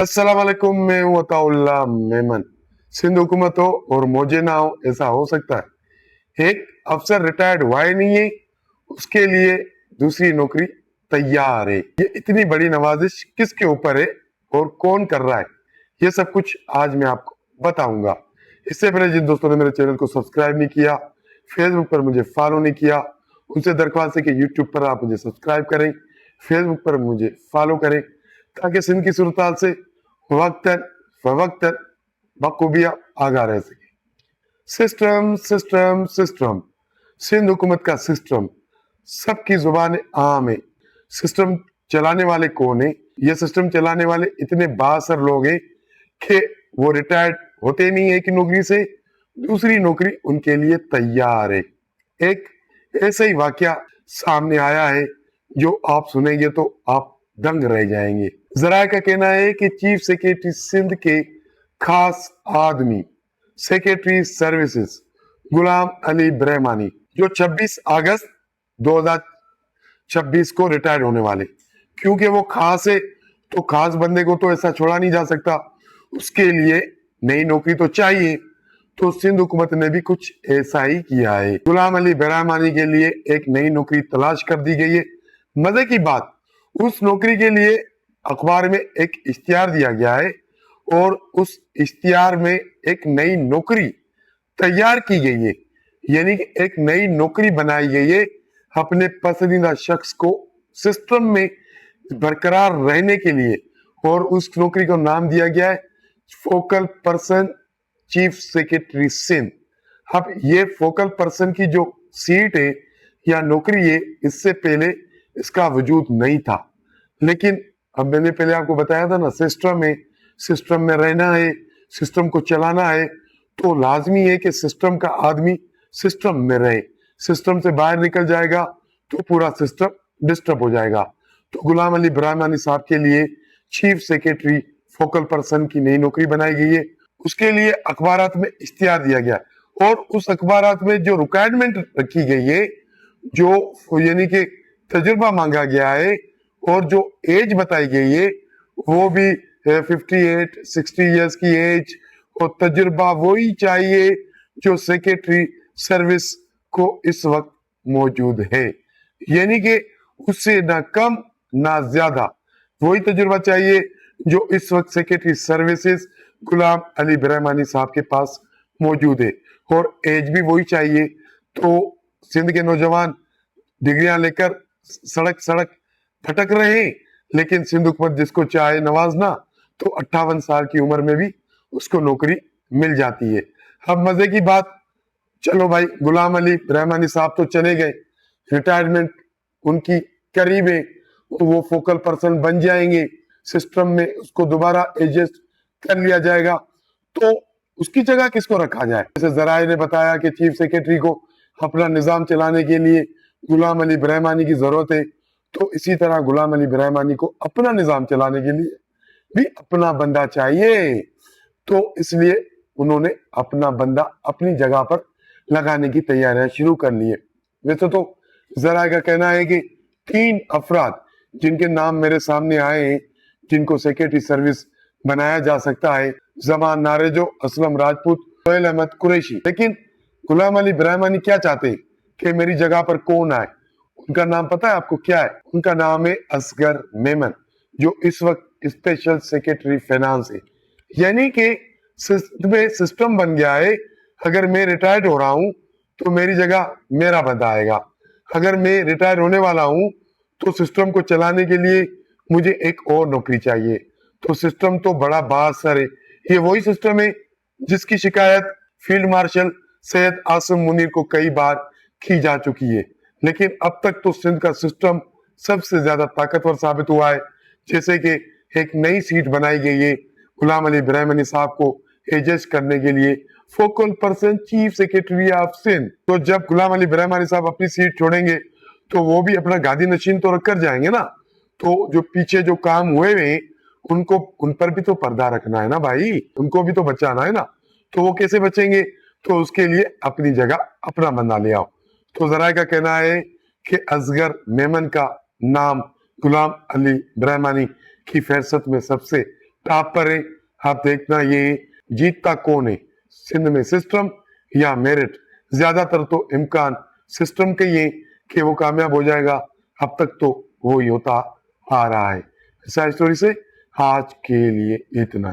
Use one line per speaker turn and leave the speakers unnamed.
अस्सलाम वालेकुम, मैं हूं अताउल्ला मेमन। सिंध हुकूमत हो और मौजे ना हो, ऐसा हो सकता है? एक अफसर रिटायर्ड हुआ ही नहीं है, उसके लिए दूसरी नौकरी तैयार है। ये इतनी बड़ी नवाजिश किसके ऊपर है और कौन कर रहा है? ये सब कुछ आज मैं आपको बताऊंगा। इससे पहले जिन दोस्तों ने मेरे चैनल को सब्सक्राइब नहीं किया, फेसबुक पर मुझे फॉलो नहीं किया, उनसे दरख्वास्त है कि यूट्यूब पर आप मुझे सब्सक्राइब करें, फेसबुक पर मुझे फॉलो करें, ताकि सिंध की सूरत से वक्तन फवक्तन बखूबिया आगा रह सके। सिस्टम सिस्टम सिस्टम, सिंध हुकूमत का सिस्टम सबकी जुबान आम है। सिस्टम चलाने वाले कौन है? ये सिस्टम चलाने वाले इतने बासर लोग हैं कि वो रिटायर्ड होते नहीं है एक नौकरी से, दूसरी नौकरी उनके लिए तैयार है। एक ऐसा ही वाकया सामने आया है जो आप सुनेंगे तो आप दंग रह जाएंगे। जरा का कहना है कि चीफ सेक्रेटरी सिंध के खास आदमी, सेक्रेटरी सर्विसेज गुलाम अली ब्रहमानी, जो 26 अगस्त 2026 को रिटायर होने वाले, क्योंकि वो खास है तो खास बंदे को तो ऐसा छोड़ा नहीं जा सकता, उसके लिए नई नौकरी तो चाहिए। तो सिंध हुकूमत ने भी कुछ ऐसा ही किया है। गुलाम अली ब्रहमानी के लिए एक नई नौकरी तलाश कर दी गई है। मजे की बात, उस नौकरी के लिए अखबार में एक इश्तिहार दिया गया है और उस इश्तिहार में एक नई नौकरी तैयार की गई है, यानी कि एक नई नौकरी बनाई गई है अपने पसंदीदा शख्स को सिस्टम में बरकरार रहने के लिए। और उस नौकरी को नाम दिया गया है focal person chief secretary Sindh. अब ये फोकल पर्सन की जो सीट है या नौकरी है, इससे पहले इसका वजूद नहीं था, लेकिन अब मैंने पहले आपको बताया था ना, सिस्टम में रहना है, सिस्टम को चलाना है, तो लाजमी है कि सिस्टम का आदमी सिस्टम में रहे। सिस्टम से बाहर निकल जाएगा तो पूरा सिस्टम डिस्टर्ब हो जाएगा। तो गुलाम अली ब्रहमानी साहब के लिए चीफ सेक्रेटरी फोकल पर्सन की नई नौकरी बनाई गई है। उसके लिए अखबारात में इश्तिहार दिया गया और उस अखबारात में जो रिक्वायरमेंट रखी गई है, जो यानी कि तजुर्बा मांगा गया है और जो एज बताई गई है, वो भी 58-60 इयर्स की एज, और तजुर्बा वही चाहिए जो सेक्रेटरी सर्विस को इस वक्त मौजूद है, यानी कि उससे ना कम ना ज्यादा वही तजुर्बा चाहिए जो इस वक्त सेक्रेटरी सर्विसेज गुलाम अली ब्रहमानी साहब के पास मौजूद है, और एज भी वही चाहिए। तो सिंध के नौजवान डिग्रियां लेकर सड़क सड़क भटक रहे हैं, लेकिन सिंध हुकूमत जिसको चाहे नवाजना तो 58 साल की उम्र में भी उसको नौकरी मिल जाती है। अब मजे की बात, चलो भाई, गुलाम अली रहमानी साहब तो चले गए, रिटायरमेंट उनकी करीब है, वो फोकल पर्सन बन जाएंगे, सिस्टम में उसको दोबारा एडजस्ट कर लिया जाएगा, तो उसकी जगह किसको रखा जाए? जैसे जराये ने बताया कि चीफ सेक्रेटरी को अपना निजाम चलाने के लिए गुलाम अली ब्रहमानी की जरूरत है, तो इसी तरह गुलाम अली ब्रहमानी को अपना निजाम चलाने के लिए भी अपना बंदा चाहिए। तो इसलिए उन्होंने अपना बंदा अपनी जगह पर लगाने की तैयारियां शुरू कर ली है। वैसे तो जरा का कहना है कि 3 अफराद जिनके नाम मेरे सामने आए हैं, जिनको सेक्रेटरी सर्विस बनाया जा सकता है, जमान नारेजो, असलम राजपूत, सोहेल अहमद कुरैशी। लेकिन गुलाम अली ब्रहमानी क्या चाहते हैं कि मेरी जगह पर कौन आए? उनका नाम पता है आपको क्या है? उनका नाम है असगर मेमन, जो इस वक्त स्पेशल सेक्रेटरी फाइनेंस है। यानी कि सिस्टम बन गया है, अगर मैं रिटायर्ड हो रहा हूं तो मेरी जगह मेरा बंदा आएगा, अगर मैं रिटायर होने वाला हूं तो सिस्टम को चलाने के लिए मुझे एक और नौकरी चाहिए। तो सिस्टम तो बड़ा बासर है। ये वही सिस्टम है जिसकी शिकायत फील्ड मार्शल सैयद आसिम मुनीर को कई बार की जा चुकी है, लेकिन अब तक तो सिंध का सिस्टम सबसे ज्यादा ताकतवर साबित हुआ है। जैसे कि एक नई सीट बनाई गई है गुलाम अली ब्रहमानी साहब को एडजस्ट करने के लिए, focal person chief secretary of Sindh. तो जब गुलाम अली ब्रहमानी साहब अपनी सीट छोड़ेंगे तो वो भी अपना गादी नशीन तो रख कर जाएंगे ना, तो जो पीछे जो काम हुए हैं उनको, उन पर भी तो पर्दा रखना है ना भाई, उनको भी तो बचाना है ना। तो वो कैसे बचेंगे? तो उसके लिए अपनी जगह अपना बंदा ले आओ। तो जरा का कहना है कि असगर मेमन का नाम गुलाम अली ब्रहमानी की फहरिस्त में सबसे टॉप पर है। आप देखना ये जीतता कौन है, सिंध में सिस्टम या मेरिट। ज्यादातर तो इम्कान सिस्टम के ये कि वो कामयाब हो जाएगा, अब तक तो वो ही होता आ रहा है। ऐसा स्टोरी से आज के लिए इतना ही।